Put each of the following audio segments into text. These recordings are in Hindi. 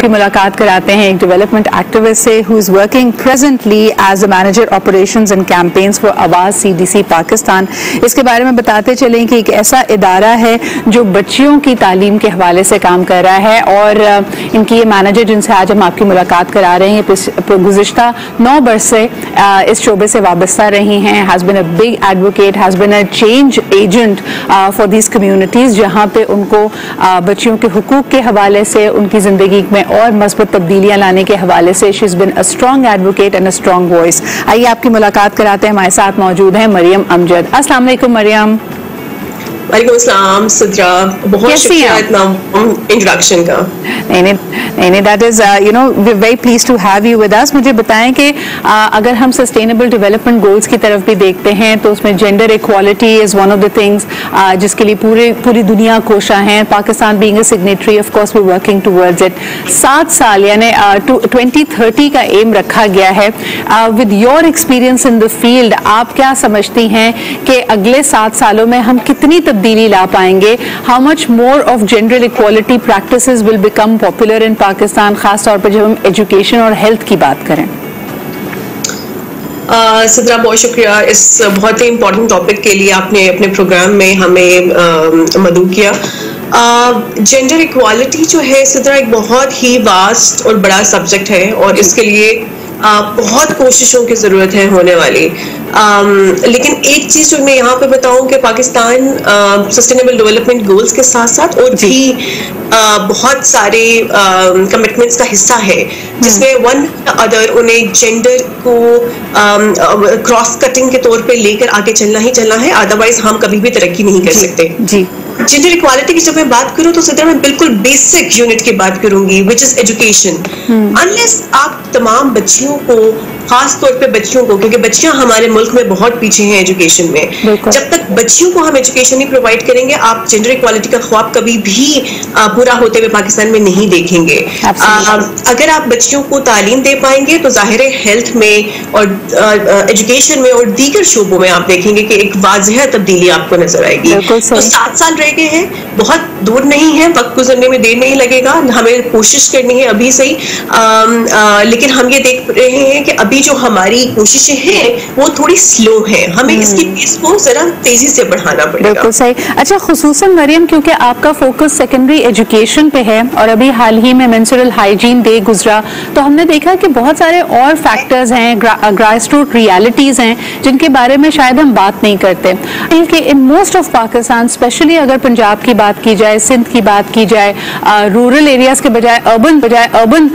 आपकी मुलाकात कराते हैं एक डेवलपमेंट एक्टिविस्ट से who is working presently as a manager operations and campaigns for Aawaz CDC Pakistan. इसके बारे में बताते चलें कि एक ऐसा इदारा है जो बच्चियों की तालीम के हवाले से काम कर रहा है और इनकी ये मैनेजर जिनसे आज हम आपकी मुलाकात करा रहे हैं गुज़िश्ता 9 बरस से इस शोबे से वाबस्ता रही हैं, has been a big advocate, has been a change agent for these communities, जहाँ पे उनको बच्चियों के हुकूक के हवाले से उनकी ज़िंदगी में और मज़बूत तब्दीलियाँ लाने के हवाले से she is been a strong advocate and a strong voice. आइए आपकी मुलाकात कराते हैं। हमारे साथ मौजूद हैं मरियम अमजद। अस्सलाम वालेकुम मरियम। वालेकुम अस्सलाम सिद्रा, बहुत शुक्रिया इतना इंट्रोडक्शन का। नहीं, that is you know we very please to have you with us. मुझे बताएं कि अगर हम सस्टेनेबल डेवलपमेंट गोल्स की तरफ भी देखते हैं तो उसमें gender equality is one of the things जिसके लिए पूरी दुनिया कोशा है। Pakistan being a signatory of course we working towards it. 7 साल यानी 2030 का एम रखा गया है। With your experience in the field, आप क्या समझती हैं कि अगले 7 सालों में हम कितनी तब्दीली ला पाएंगे? How much more of gender equality practices will become popular in Pakistan, खास तौर पर जब हम एजुकेशन और हेल्थ की बात करें? सिद्रा, बहुत शुक्रिया इस बहुत ही इम्पोर्टेंट टॉपिक के लिए आपने अपने प्रोग्राम में हमें मदऊ किया। जेंडर इक्वालिटी जो है सिद्रा एक बहुत ही वास्ट और बड़ा सब्जेक्ट है और इसके लिए बहुत कोशिशों की ज़रूरत है होने वाली। लेकिन एक चीज़ जो मैं यहाँ पे बताऊँ कि पाकिस्तान सस्टेनेबल डेवलपमेंट गोल्स के साथ साथ और भी बहुत सारे कमिटमेंट्स का हिस्सा है जिसमें वन अदर उन्हें जेंडर को क्रॉस कटिंग के तौर पे लेकर आगे चलना ही चलना है, अदरवाइज हम कभी भी तरक्की नहीं कर सकते। जी। जेंडर इक्वालिटी की जब मैं बात करूं तो सिद्रा मैं बिल्कुल बेसिक यूनिट की बात करूंगी विच इज एजुकेशन। अनलेस आप तमाम बच्चियों को, खास तौर पे बच्चियों को, क्योंकि बच्चियां हमारे मुल्क में बहुत पीछे हैं एजुकेशन में, जब तक बच्चियों को हम एजुकेशन नहीं प्रोवाइड करेंगे आप जेंडर इक्वालिटी का ख्वाब कभी भी पूरा होते हुए पाकिस्तान में नहीं देखेंगे। अगर आप बच्चियों को तालीम दे पाएंगे तो जाहिर है हेल्थ में और एजुकेशन में और दीगर शोबों में आप देखेंगे कि एक वाज़ह तब्दीली आपको नजर आएगी। तो 7 साल रह गए हैं, बहुत दूर नहीं है, वक्त गुजरने में देर नहीं लगेगा, हमें कोशिश करनी है अभी से ही। लेकिन हम ये देख रहे हैं कि अभी जो हमारी कोशिशें हैं वो थोड़ी स्लो हैं, हमें इसकी पेस को जरा तेजी से बढ़ाना पड़ेगा। बिल्कुल सही। अच्छा, खुसूसन मरियम, क्योंकि आपका फोकस सेकेंडरी एजुकेशन पे है और अभी हाल ही में मेंस्ट्रुअल हाइजीन डे गुजरा, तो हमने देखा कि बहुत सारे और फैक्टर्स हैं, ग्रास रूट रियलिटीज हैं जिनके बारे में शायद हम बात नहीं करते। In most of Pakistan, specially अगर पंजाब की बात की जाए, सिंध की बात की जाए, रूरल एरियाज के बजाय अर्बन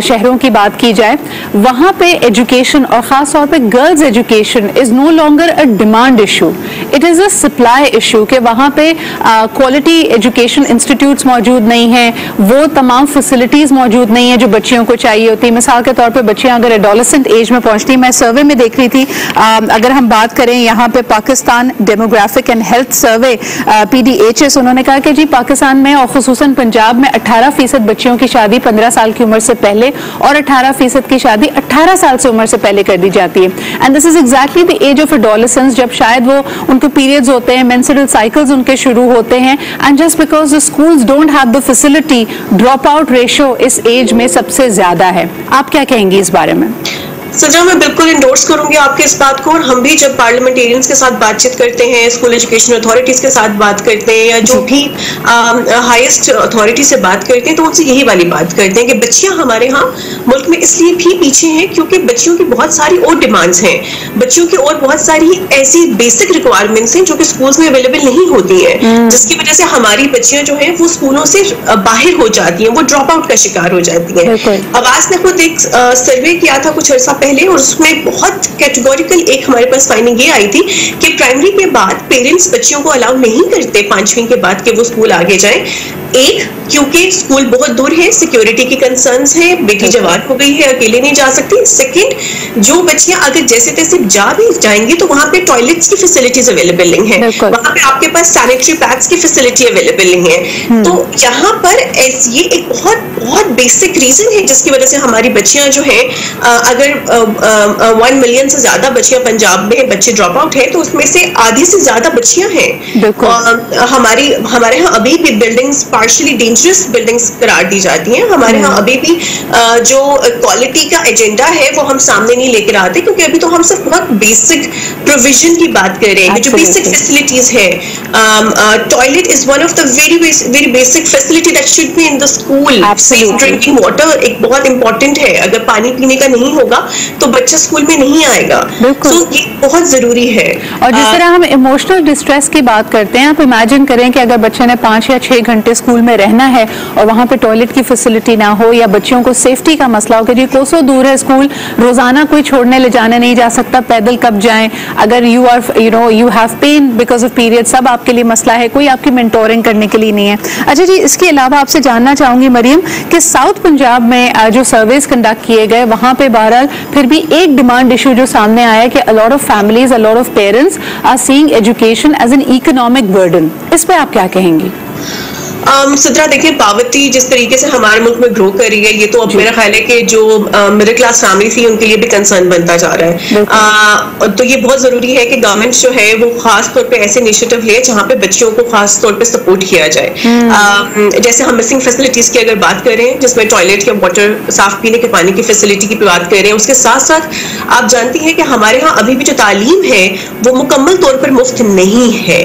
शहरों की बात की जाए, वहां पे एजुकेशन और खास तौर पे girls education is no longer a demand issue, it is a supply issue कि वहां पे क्वालिटी एजुकेशन इंस्टीट्यूट्स मौजूद नहीं हैं, वो तमाम फैसिलिटीज मौजूद नहीं है जो बच्चियों को चाहिए होती है। मिसाल के तौर पे बच्चियां अगर एडोलेसेंट एज में पहुंचती, मैं सर्वे में देख रही थी, अगर हम बात करें यहाँ पे Pakistan demographic and health survey PDHS, उन्होंने कहा कि जी पाकिस्तान में और खुसूसन पंजाब में 18% बच्चियों की शादी 15 साल की उम्र से पहले और 18% की शादी 18 साल से उम्र से पहले कर दी जाती है। And this is exactly the age of adolescence, जब शायद वो उनके पीरियड्स होते हैं, मेंस्ट्रुअल साइकिल्स उनके शुरू होते हैं, and just because the schools don't have the facility, drop out ratio इस एज में सबसे ज्यादा है। आप क्या कहेंगी इस बारे में? सजा, मैं बिल्कुल इंडोर्स करूंगी आपके इस बात को, और हम भी जब पार्लियामेंटेरियंस के साथ बातचीत करते हैं, स्कूल एजुकेशन अथॉरिटीज के साथ बात करते हैं, या जो भी हाईएस्ट अथॉरिटी से बात करते हैं, तो उनसे यही वाली बात करते हैं कि बच्चियां हमारे यहाँ मुल्क में इसलिए भी पीछे हैं क्योंकि बच्चियों की बहुत सारी और डिमांड्स हैं, बच्चियों की और बहुत सारी ऐसी बेसिक रिक्वायरमेंट्स हैं जो कि स्कूल्स में अवेलेबल नहीं होती हैं, जिसकी वजह से हमारी बच्चियां जो है वो स्कूलों से बाहर हो जाती हैं, वो ड्रॉप आउट का शिकार हो जाती हैं। आवाज ने खुद एक सर्वे किया था कुछ अर्सा पहले, और उसमें बहुत कैटेगोरिकल एक हमारे पास फाइंडिंग ये आई थी कि प्राइमरी के बाद पेरेंट्स बच्चियों को अलाउ नहीं करते 5वीं के बाद कि वो स्कूल आगे जाएं। एक, क्योंकि स्कूल बहुत दूर है, सिक्योरिटी की कंसर्न्स है, बेटी जवान हो गई है, अकेले नहीं जा सकती। सेकंड, जो बच्चियां अगर जैसे तैसे जा भी जाएंगी तो वहां पे टॉयलेट्स की फैसिलिटीज अवेलेबल नहीं है, वहां पे आपके पास सैनिटरी पैड्स की फैसिलिटी अवेलेबल नहीं है। तो यहाँ पर ये एक बहुत बहुत बेसिक रीजन है जिसकी वजह से हमारी बच्चियां जो है अगर 1 मिलियन से ज्यादा बच्चियां पंजाब में बच्चे ड्रॉप आउट है, तो उसमें से आधी से ज्यादा बच्चियां हैं। हमारे यहाँ अभी भी बिल्डिंग्स पार्शियली डेंजरस बिल्डिंग्स करार दी जाती हैं। हमारे यहाँ अभी भी जो क्वालिटी का एजेंडा है वो हम सामने नहीं लेकर आते, क्योंकि अभी तो हम सिर्फ बहुत बेसिक प्रोविजन की बात कर रहे हैं। जो बेसिक फैसिलिटीज है, toilet is one of the very basic facility that should be in the school. Safe drinking water एक बहुत इंपॉर्टेंट है। अगर पानी पीने का नहीं होगा तो बच्चा स्कूल में नहीं आएगा, तो ये बहुत जरूरी है। और जिस तरह हम इमोशनल डिस्ट्रेस की बात करते हैं, आप इमेजिन करें कि अगर बच्चे ने 5 या 6 घंटे स्कूल में रहना है और वहां पे टॉयलेट की फैसिलिटी ना हो, या बच्चों को सेफ्टी का मसला हो कि जी कोसों दूर है स्कूल, रोजाना कोई छोड़ने ले जाने नहीं जा सकता, पैदल कब जाएं, अगर you have pain because of period, सब आपके लिए मसला है, कोई आपकी मेंटोरिंग करने के लिए नहीं है। अच्छा जी, इसके अलावा आपसे जानना चाहूंगी मरियम कि साउथ पंजाब में जो सर्वेस कंडक्ट किए गए वहां पे बहरहाल फिर भी एक डिमांड इशू जो सामने आया कि a lot of families, a lot of parents are seeing education as an economic burden. इस पे आप क्या कहेंगी? सिद्रा, देखिए पावर्टी जिस तरीके से हमारे मुल्क में ग्रो कर रही है, ये तो अब मेरा ख्याल है कि जो मिडिल क्लास फैमिली थी उनके लिए भी कंसर्न बनता जा रहा है। तो ये बहुत जरूरी है कि गवर्नमेंट जो है वो खास तौर पे ऐसे इनिशिएटिव ले जहाँ पे बच्चों को खास तौर पे सपोर्ट किया जाए। जैसे हम मिसिंग फैसिलिटीज की अगर बात करें, जिसमें टॉयलेट या वाटर, साफ पीने के पानी की फैसिलिटी की बात कर रहे हैं, उसके साथ साथ आप जानती हैं कि हमारे यहाँ अभी भी जो तालीम है वो मुकम्मल तौर पर मुफ्त नहीं है।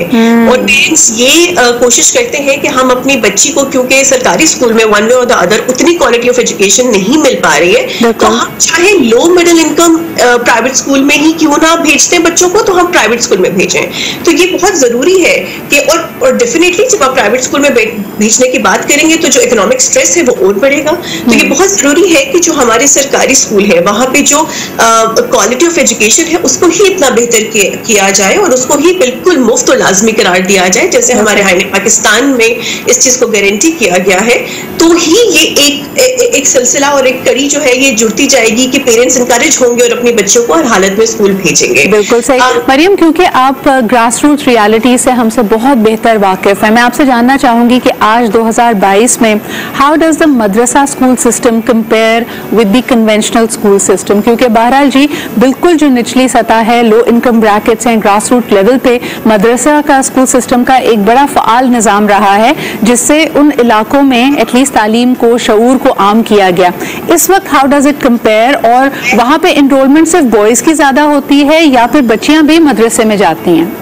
और पेरेंट्स ये कोशिश करते हैं कि हम अपनी बच्ची को, क्योंकि सरकारी स्कूल में वन वे और द अदर उतनी क्वालिटी ऑफ एजुकेशन नहीं मिल पा रही है, तो हम चाहे low middle income private school में ही क्यों ना भेजते हैं बच्चों को, तो हम प्राइवेट स्कूल में भेजें। तो ये बहुत जरूरी है कि और डेफिनेटली जब आप प्राइवेट स्कूल में भेजने की बात करेंगे तो जो इकोनॉमिक स्ट्रेस है वो और बढ़ेगा। तो ये बहुत जरूरी है कि जो हमारे सरकारी स्कूल है वहां पे जो क्वालिटी ऑफ एजुकेशन है उसको ही इतना बेहतर किया जाए और उसको ही बिल्कुल मुफ्त और लाजमी करार दिया जाए, जैसे हमारे आईन पाकिस्तान में इस चीज को गारंटी किया गया है। तो ही ये एक सिलसिला और एक कड़ी जो है ये जुड़ती जाएगी कि पेरेंट्स इंकरेज होंगे और अपने बच्चों को हर हालत में स्कूल भेजेंगे। बिल्कुल सही मरियम, क्योंकि आप ग्रास रूट रियलिटी से हमसे बहुत बेहतर वाकिफ है, मैं आपसे जानना चाहूंगी कि आज 2022 में how does the Madrasa school system compare with the conventional school system? क्योंकि बहरहाल जी बिल्कुल जो निचली सतह है, लो इनकम ब्रैकेट्स हैं, ग्रास रूट लेवल पे मदरसा का स्कूल सिस्टम का एक बड़ा फ़ाल निज़ाम रहा है, जिससे उन इलाकों में एटलीस्ट तालीम को, शऊर को आम किया गया। इस वक्त हाउ डज इट कंपेयर? और वहाँ पे इनरोलमेंट सिर्फ बॉयज़ की ज़्यादा होती है या फिर बच्चियाँ भी मदरसे में जाती हैं?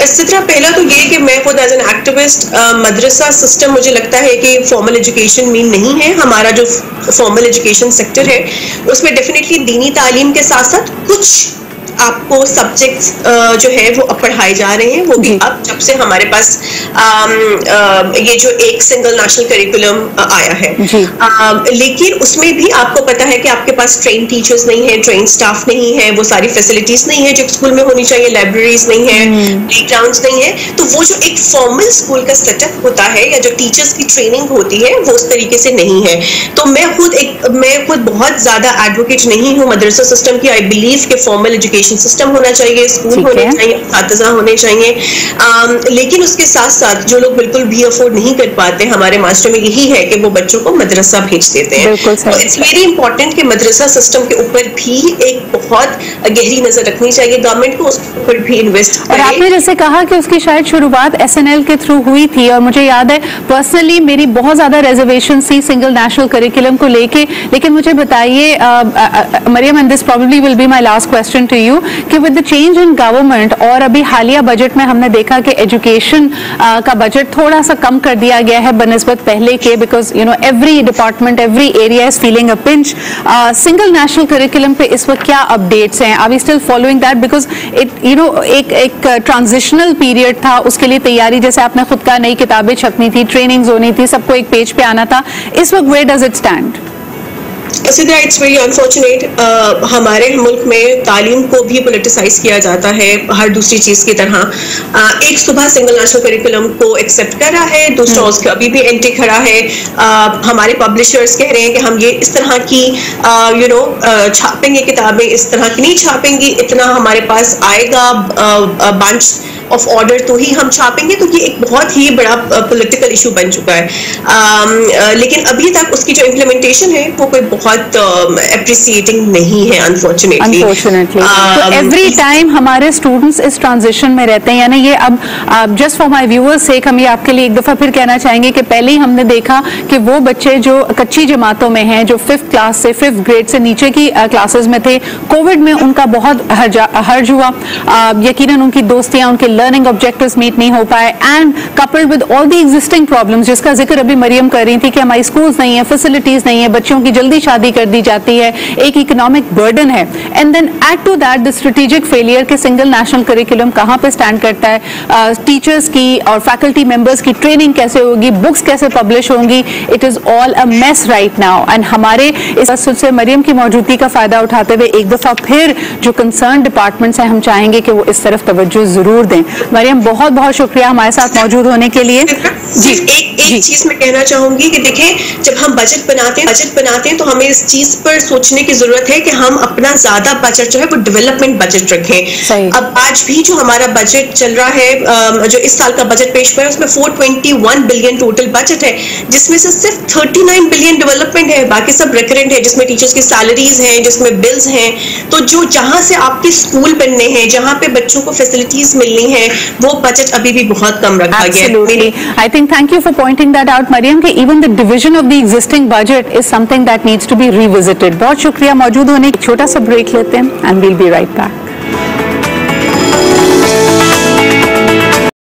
इस तरह पहला तो ये कि मैं खुद एज एन एक्टिविस्ट, मदरसा सिस्टम मुझे लगता है कि फॉर्मल एजुकेशन मीन नहीं है। हमारा जो फॉर्मल एजुकेशन सेक्टर है उसमें डेफिनेटली दीनी तालीम के साथ साथ कुछ आपको सब्जेक्ट्स जो है वो अब पढ़ाए जा रहे हैं, वो भी अब जब से हमारे पास ये जो एक सिंगल नेशनल करिकुलम आया है। लेकिन उसमें भी आपको पता है कि आपके पास ट्रेन टीचर्स नहीं है, ट्रेन स्टाफ नहीं है, वो सारी फैसिलिटीज नहीं है जो स्कूल में होनी चाहिए, लाइब्रेरीज नहीं है, प्लेग्राउंड्स नहीं है। तो वो जो एक फॉर्मल स्कूल का सेटअप होता है या जो टीचर्स की ट्रेनिंग होती है वो उस तरीके से नहीं है। तो मैं खुद बहुत ज्यादा एडवोकेट नहीं हूँ मदरसा सिस्टम की। आई बिलीव कि फॉर्मल एजुकेशन सिस्टम होना चाहिए, स्कूल होने चाहिए, असातिज़ा होने चाहिए। लेकिन उसके साथ साथ जो लोग बिल्कुल भी अफोर्ड नहीं कर पाते, हमारे मास्टर में यही है कि वो बच्चों को मदरसा भेज देते हैं। तो इट्स वेरी इंपॉर्टेंट कि मदरसा सिस्टम के ऊपर भी एक बहुत गहरी नजर रखनी चाहिए गवर्नमेंट को, उस पर भी इन्वेस्ट करे। और आपने जैसे कहा कि उसकी शायद शुरुआत SNL के थ्रू हुई थी, और मुझे याद है पर्सनली मेरी बहुत ज्यादा रिजर्वेशन थी सिंगल नेशनल करिकुलम को लेके। लेकिन मुझे बताइए Mariam, and this probably will be my last question to you, कि with the change in government और अभी हालिया बजट में हमने देखा कि एजुकेशन का बजट थोड़ा सा कम कर दिया गया है बनस्बत पहले के, because every department, every area is feeling a pinch. Single national curriculum पे इस वक्त क्या अपडेट्स हैं? Are we still following that? Because it एक ट्रांजिशनल पीरियड था, उसके लिए तैयारी, जैसे आपने खुद का नई किताबें छपनी थी, ट्रेनिंग्स होनी थी, सबको एक पेज पे आना था। इस वक्त where does it stand? Sidra, it's very unfortunate. हमारे मुल्क में तालीम को भी पोलिटिसाइज किया जाता है हर दूसरी चीज़ की तरह। एक सुबह सिंगल नेशनल करिकुलम को एक्सेप्ट करा है, दूसरा उसका अभी भी एंटी खड़ा है। हमारे पब्लिशर्स कह रहे हैं कि हम ये इस तरह की छापेंगे किताबें, इस तरह की नहीं छापेंगी, इतना हमारे पास आएगा बंच ऑफ ऑर्डर तो ही हम छापेंगे, तो ये एक बहुत ही बड़ा पॉलिटिकल इशू बन चुका है। लेकिन अभी तक उसकी जो इम्प्लीमेंटेशन है वो कोई बहुत अप्रिसिएटिंग नहीं है, अनफॉर्चुनेटली। तो एवरी टाइम हमारे स्टूडेंट्स इस ट्रांजिशन में रहते हैं, यानी ये अब जस्ट फॉर माय व्यूअर्स सेक हम ये आपके लिए एक दफा फिर कहना चाहेंगे कि पहले ही हमने देखा कि वो बच्चे जो कच्ची जमातों में हैं, जो 5th क्लास से 5th ग्रेड से नीचे की क्लासेस में थे, कोविड में उनका बहुत हर्ज हुआ, यकीनन उनकी दोस्तियां, उनके लर्निंग ऑब्जेक्टिव्स मीट नहीं हो पाए, and coupled with all the existing problems जिसका जिक्र अभी मरियम कर रही थी कि हमारी स्कूल्स नहीं है, फैसिलिटीज नहीं है, बच्चों की जल्दी शादी कर दी जाती है, एक इकोनॉमिक बर्डन है, and then add to that the strategic failure के सिंगल नेशनल करिकुलम कहां पे स्टैंड करता है, टीचर्स की और फैकल्टी मेंबर्स की ट्रेनिंग कैसे होगी, बुक्स कैसे पब्लिश होंगी, it is all a mess right now. And हमारे इस से मरियम की मौजूदगी का फायदा उठाते हुए एक दफा फिर जो कंसर्न डिपार्टमेंट्स हैं हम चाहेंगे कि वो इस तरफ तवज्जो जरूर दें। मरियम बहुत बहुत शुक्रिया हमारे साथ मौजूद होने के लिए। जी, एक चीज मैं कहना चाहूंगी कि देखें, जब हम बजट बनाते हैं तो हमें इस चीज पर सोचने की जरूरत है कि हम अपना ज्यादा बजट जो है वो डेवलपमेंट बजट रखें। अब आज भी जो हमारा बजट चल रहा है, जो इस साल का बजट पेश हुआ है, उसमें 421 बिलियन टोटल बजट है, जिसमें से सिर्फ 39 बिलियन डेवलपमेंट है, बाकी सब रिकरेंट है, जिसमें टीचर्स की सैलरीज हैं, जिसमें बिल्स हैं। तो जो जहां से आपके स्कूल बनने हैं, जहां पे बच्चों को फैसिलिटीज मिलनी है, वो बजट अभी भी बहुत कम रखा गया है। I think thank you for pointing that out, Mariam, कि even the division of the existing budget is something that needs to be revisited. बहुत शुक्रिया मौजूद होने। छोटा सा ब्रेक लेते हैं and we'll be right back.